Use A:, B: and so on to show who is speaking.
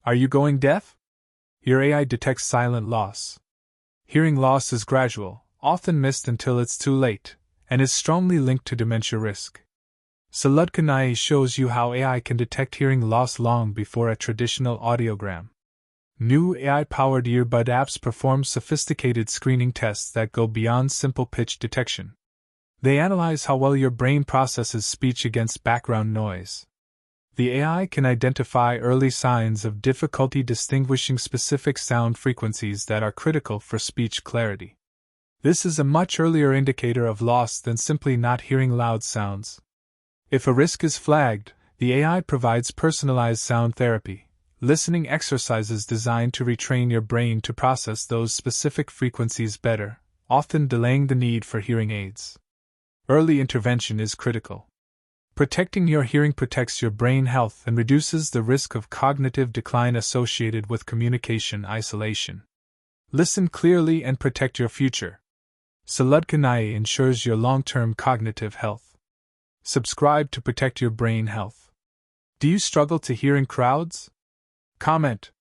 A: Are you going deaf? Your AI detects silent loss. Hearing loss is gradual, often missed until it's too late, and is strongly linked to dementia risk. Saludkanai shows you how AI can detect hearing loss long before a traditional audiogram. New AI-powered earbud apps perform sophisticated screening tests that go beyond simple pitch detection. They analyze how well your brain processes speech against background noise. The AI can identify early signs of difficulty distinguishing specific sound frequencies that are critical for speech clarity. This is a much earlier indicator of loss than simply not hearing loud sounds. If a risk is flagged, the AI provides personalized sound therapy, listening exercises designed to retrain your brain to process those specific frequencies better, often delaying the need for hearing aids. Early intervention is critical. Protecting your hearing protects your brain health and reduces the risk of cognitive decline associated with communication isolation. Listen clearly and protect your future. Saludkanai ensures your long-term cognitive health. Subscribe to protect your brain health. Do you struggle to hear in crowds? Comment,